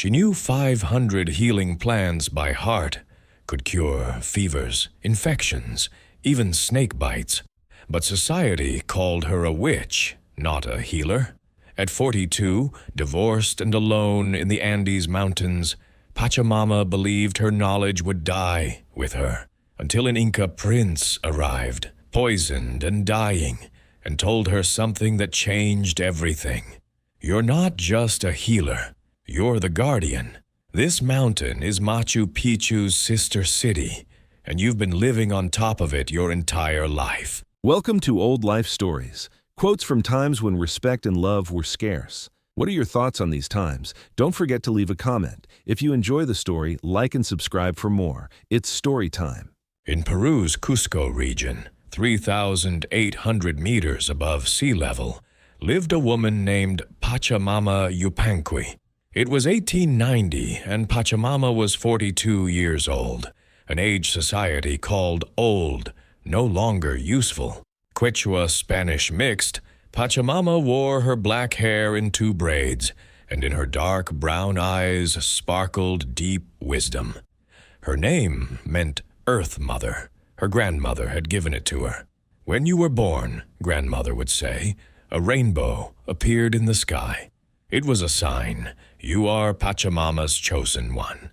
She knew 500 healing plants by heart, could cure fevers, infections, even snake bites. But society called her a witch, not a healer. At 42, divorced and alone in the Andes Mountains, Pachamama believed her knowledge would die with her, until an Inca prince arrived, poisoned and dying, and told her something that changed everything. You're not just a healer, you're the guardian. This mountain is Machu Picchu's sister city, and you've been living on top of it your entire life. Welcome to Old Life Stories, quotes from times when respect and love were scarce. What are your thoughts on these times? Don't forget to leave a comment. If you enjoy the story, like and subscribe for more. It's story time. In Peru's Cusco region, 3,800 meters above sea level, lived a woman named Pachamama Yupanqui. It was 1890, and Pachamama was 42 years old, an age society called old, no longer useful. Quechua-Spanish mixed, Pachamama wore her black hair in 2 braids, and in her dark brown eyes sparkled deep wisdom. Her name meant Earth Mother. Her grandmother had given it to her. When you were born, grandmother would say, a rainbow appeared in the sky. It was a sign. You are Pachamama's chosen one,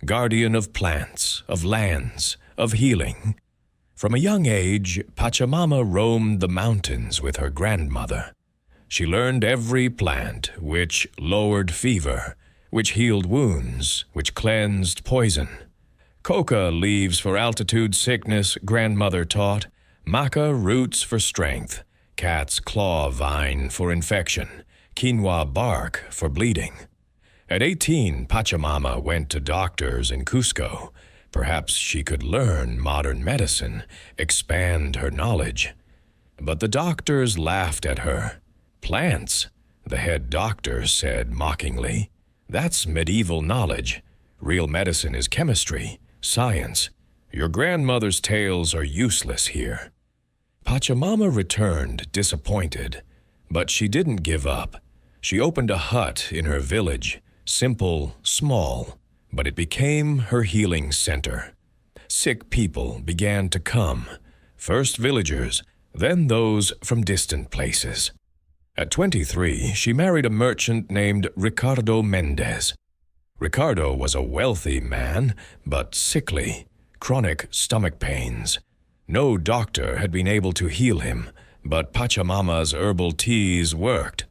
guardian of plants, of lands, of healing. From a young age, Pachamama roamed the mountains with her grandmother. She learned every plant which lowered fever, which healed wounds, which cleansed poison. Coca leaves for altitude sickness, grandmother taught. Maca roots for strength. Cat's claw vine for infection. Quinoa bark for bleeding. At 18, Pachamama went to doctors in Cusco. Perhaps she could learn modern medicine, expand her knowledge. But the doctors laughed at her. Plants, the head doctor said mockingly. That's medieval knowledge. Real medicine is chemistry, science. Your grandmother's tales are useless here. Pachamama returned disappointed, but she didn't give up. She opened a hut in her village, simple, small, but it became her healing center. Sick people began to come, first villagers, then those from distant places. At 23, she married a merchant named Ricardo Mendez. Ricardo was a wealthy man, but sickly, chronic stomach pains. No doctor had been able to heal him, but Pachamama's herbal teas worked.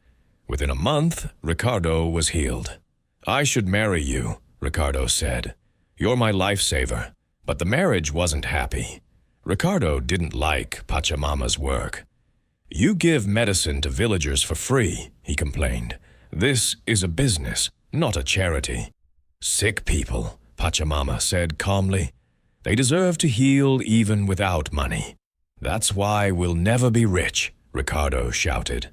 Within a month, Ricardo was healed. I should marry you, Ricardo said. You're my lifesaver. But the marriage wasn't happy. Ricardo didn't like Pachamama's work. You give medicine to villagers for free, he complained. This is a business, not a charity. Sick people, Pachamama said calmly. They deserve to heal even without money. That's why we'll never be rich, Ricardo shouted.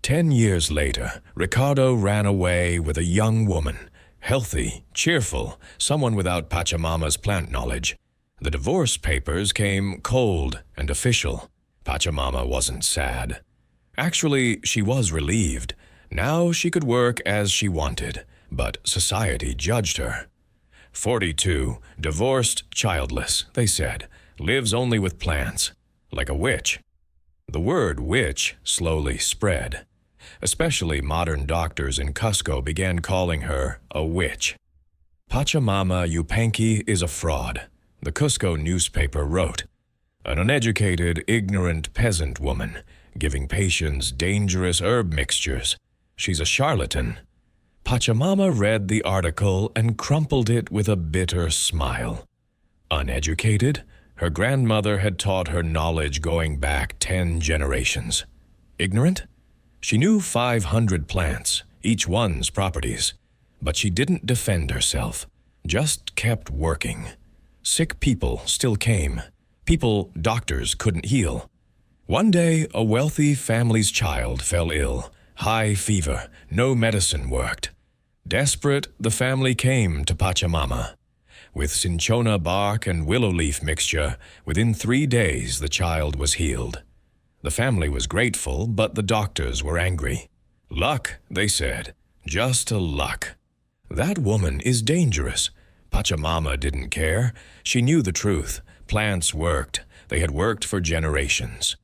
10 years later, Ricardo ran away with a young woman, healthy, cheerful, someone without Pachamama's plant knowledge. The divorce papers came cold and official. Pachamama wasn't sad. Actually, she was relieved. Now she could work as she wanted, but society judged her. 42, divorced, childless, they said, lives only with plants, like a witch. The word witch slowly spread. Especially modern doctors in Cusco began calling her a witch. Pachamama Yupanqui is a fraud, the Cusco newspaper wrote. An uneducated, ignorant peasant woman, giving patients dangerous herb mixtures. She's a charlatan. Pachamama read the article and crumpled it with a bitter smile. Uneducated? Her grandmother had taught her knowledge going back 10 generations. Ignorant? She knew 500 plants, each one's properties. But she didn't defend herself, just kept working. Sick people still came. People doctors couldn't heal. One day, a wealthy family's child fell ill. High fever, no medicine worked. Desperate, the family came to Pachamama. With cinchona bark and willow leaf mixture, within 3 days the child was healed. The family was grateful, but the doctors were angry. Luck, they said, just a luck. That woman is dangerous. Pachamama didn't care. She knew the truth. Plants worked. They had worked for generations.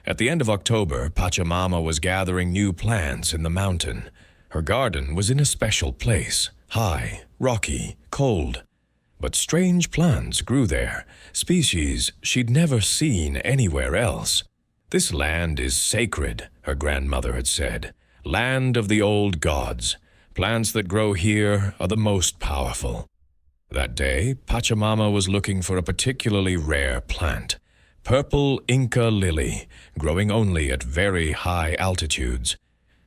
At the end of October, Pachamama was gathering new plants in the mountain. Her garden was in a special place, high, rocky, cold. But strange plants grew there, species she'd never seen anywhere else. This land is sacred, her grandmother had said. Land of the old gods. Plants that grow here are the most powerful. That day, Pachamama was looking for a particularly rare plant. Purple Inca lily, growing only at very high altitudes.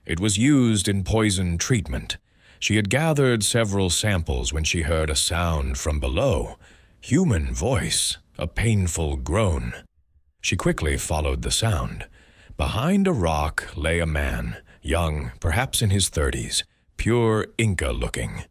It was used in poison treatment. She had gathered several samples when she heard a sound from below. Human voice, a painful groan. She quickly followed the sound. Behind a rock lay a man, young, perhaps in his 30s, pure Inca-looking.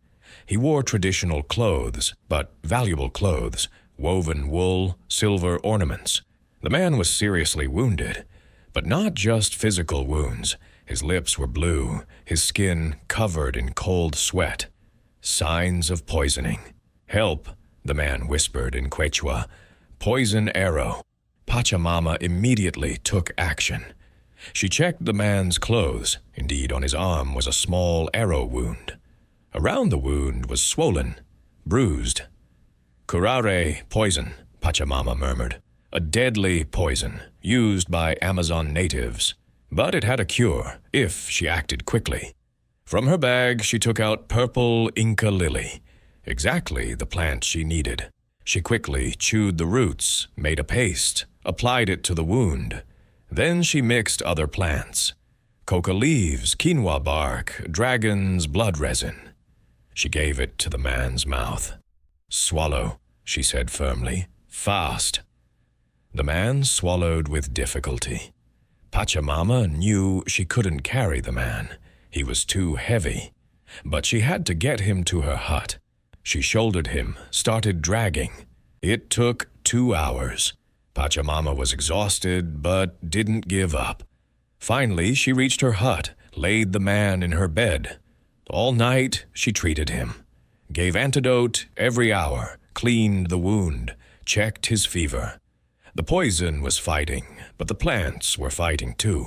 He wore traditional clothes, but valuable clothes, woven wool, silver ornaments. The man was seriously wounded, but not just physical wounds. His lips were blue, his skin covered in cold sweat. Signs of poisoning. "Help," the man whispered in Quechua. "Poison arrow." Pachamama immediately took action. She checked the man's clothes. Indeed, on his arm was a small arrow wound. Around the wound was swollen, bruised. "Curare poison," Pachamama murmured. "A deadly poison, used by Amazon natives. But it had a cure, if she acted quickly." From her bag, she took out purple Inca lily, exactly the plant she needed. She quickly chewed the roots, made a paste, applied it to the wound. Then she mixed other plants. Coca leaves, quinoa bark, dragon's blood resin. She gave it to the man's mouth. "Swallow," she said firmly. "Fast." The man swallowed with difficulty. Pachamama knew she couldn't carry the man. He was too heavy. But she had to get him to her hut. She shouldered him, started dragging. It took 2 hours. Pachamama was exhausted, but didn't give up. Finally, she reached her hut, laid the man in her bed. All night, she treated him. Gave antidote every hour, cleaned the wound, checked his fever. The poison was fighting, but the plants were fighting too.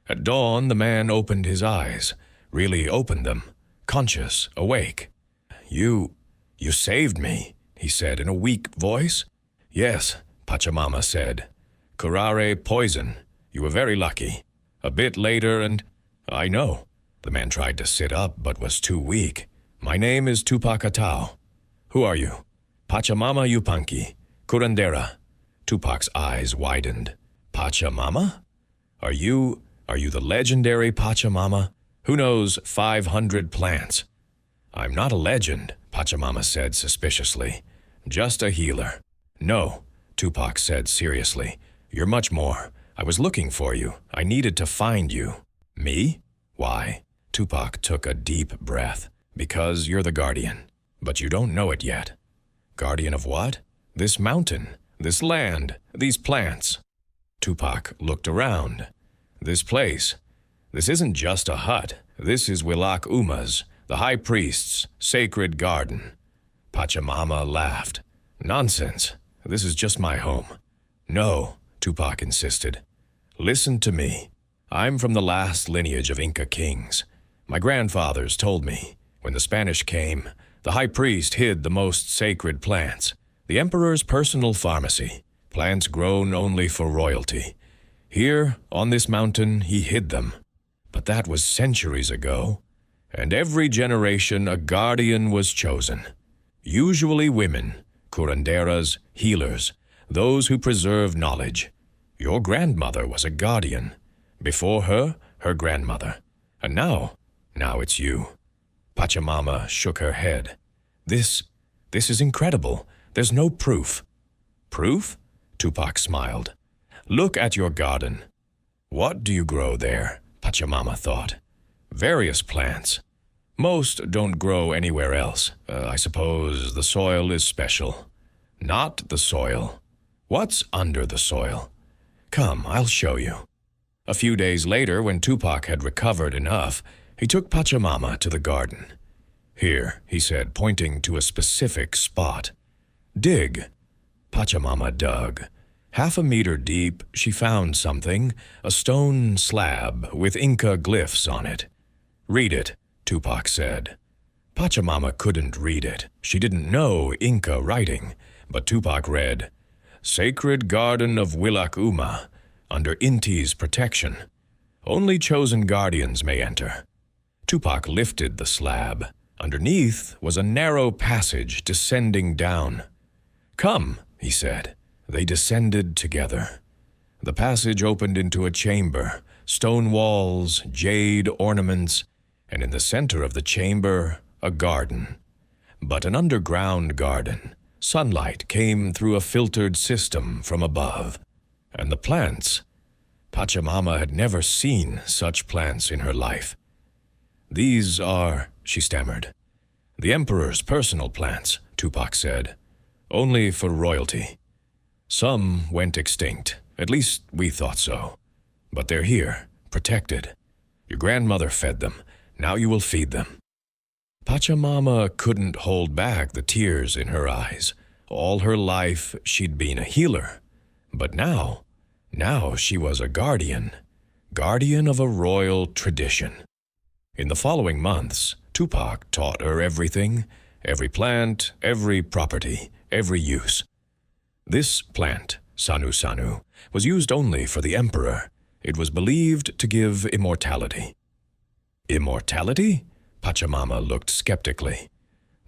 At dawn, the man opened his eyes, really opened them, conscious, awake. You saved me," he said in a weak voice. "Yes," Pachamama said. "Curare poison. You were very lucky. A bit later and—" "I know." The man tried to sit up, but was too weak. "My name is Tupac Atao. Who are you?" "Pachamama Yupanqui, curandera." Tupac's eyes widened. "Pachamama? Are you the legendary Pachamama? Who knows 500 plants?" "I'm not a legend," Pachamama said suspiciously. "Just a healer." "No," Tupac said seriously. "You're much more. I was looking for you. I needed to find you." "Me? Why?" Tupac took a deep breath. "Because you're the guardian. But you don't know it yet." "Guardian of what?" "This mountain, this land, these plants." Tupac looked around. "This place. This isn't just a hut. This is Wilak Uma's, the high priest's, sacred garden." Pachamama laughed. "Nonsense. This is just my home." "No," Tupac insisted. "Listen to me. I'm from the last lineage of Inca kings. My grandfathers told me, when the Spanish came, the high priest hid the most sacred plants, the emperor's personal pharmacy, plants grown only for royalty. Here, on this mountain, he hid them. But that was centuries ago, and every generation a guardian was chosen. Usually women, curanderas, healers, those who preserve knowledge. Your grandmother was a guardian. Before her, her grandmother. And now it's you." Pachamama shook her head. This is incredible. There's no proof." "Proof?" Tupac smiled. "Look at your garden. What do you grow there?" Pachamama thought. "Various plants. Most don't grow anywhere else. I suppose the soil is special." "Not the soil. What's under the soil? Come, I'll show you." A few days later, when Tupac had recovered enough, he took Pachamama to the garden. Here, he said, pointing to a specific spot. Dig. Pachamama dug. 1/2 meter deep, she found something, a stone slab with Inca glyphs on it. Read it, Tupac said. Pachamama couldn't read it. She didn't know Inca writing, but Tupac read, Sacred Garden of Willak-Uma, under Inti's protection. Only chosen guardians may enter. Tupac lifted the slab. Underneath was a narrow passage descending down. Come, he said. They descended together. The passage opened into a chamber, stone walls, jade ornaments, and in the center of the chamber, a garden. But an underground garden. Sunlight came through a filtered system from above. And the plants. Pachamama had never seen such plants in her life. These are, she stammered. The Emperor's personal plants, Tupac said. Only for royalty. Some went extinct, at least we thought so. But they're here, protected. Your grandmother fed them, now you will feed them. Pachamama couldn't hold back the tears in her eyes. All her life she'd been a healer. But now she was a guardian of a royal tradition. In the following months, Tupac taught her everything, every plant, every property, every use. This plant, sanu-sanu, was used only for the emperor. It was believed to give immortality. Immortality? Pachamama looked skeptically.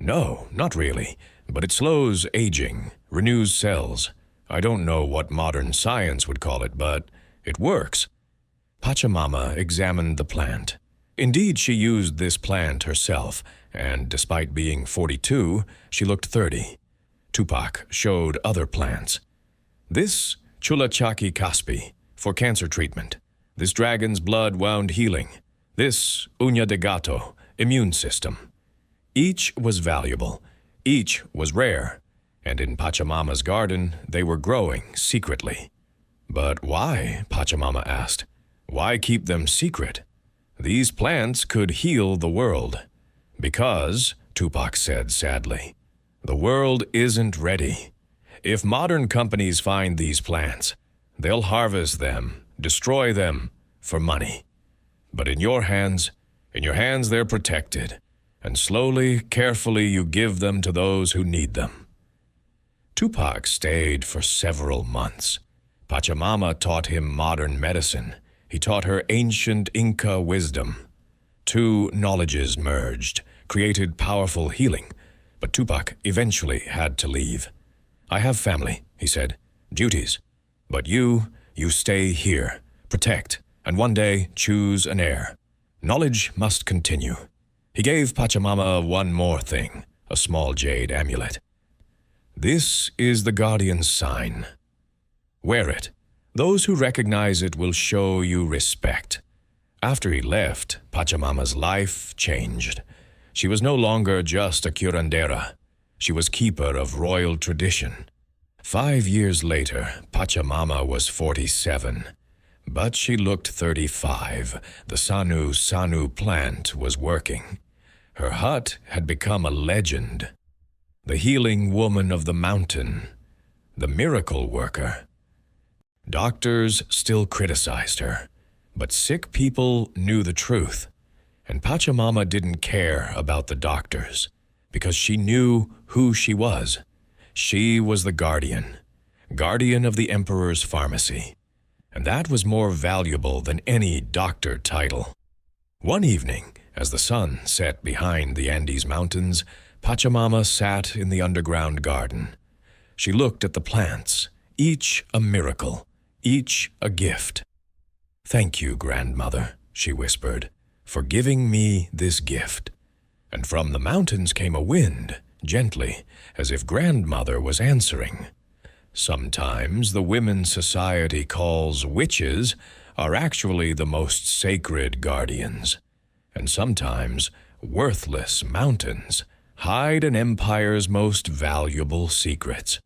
No, not really, but it slows aging, renews cells. I don't know what modern science would call it, but it works. Pachamama examined the plant. Indeed, she used this plant herself, and despite being 42, she looked 30. Tupac showed other plants. This Chulachaki Caspi, for cancer treatment. This dragon's blood wound healing. This Uña de Gato, immune system. Each was valuable. Each was rare. And in Pachamama's garden, they were growing secretly. But why? Pachamama asked. Why keep them secret? These plants could heal the world. Because, Tupac said sadly, the world isn't ready. If modern companies find these plants, they'll harvest them, destroy them, for money. But in your hands they're protected, and slowly, carefully you give them to those who need them. Tupac stayed for several months. Pachamama taught him modern medicine. He taught her ancient Inca wisdom. Two knowledges merged, created powerful healing. But Tupac eventually had to leave. I have family, he said, duties. But you stay here, protect, and one day choose an heir. Knowledge must continue. He gave Pachamama one more thing, a small jade amulet. This is the guardian's sign. Wear it. Those who recognize it will show you respect. After he left, Pachamama's life changed. She was no longer just a curandera. She was keeper of royal tradition. 5 years later, Pachamama was 47. But she looked 35. The sanu-sanu plant was working. Her hut had become a legend. The healing woman of the mountain. The miracle worker. Doctors still criticized her. But sick people knew the truth. And Pachamama didn't care about the doctors, because she knew who she was. She was the guardian of the emperor's pharmacy. And that was more valuable than any doctor title. One evening, as the sun set behind the Andes Mountains, Pachamama sat in the underground garden. She looked at the plants, each a miracle, each a gift. Thank you, grandmother, she whispered, for giving me this gift. And from the mountains came a wind, gently, as if grandmother was answering. Sometimes the women society calls witches are actually the most sacred guardians. And sometimes worthless mountains hide an empire's most valuable secrets.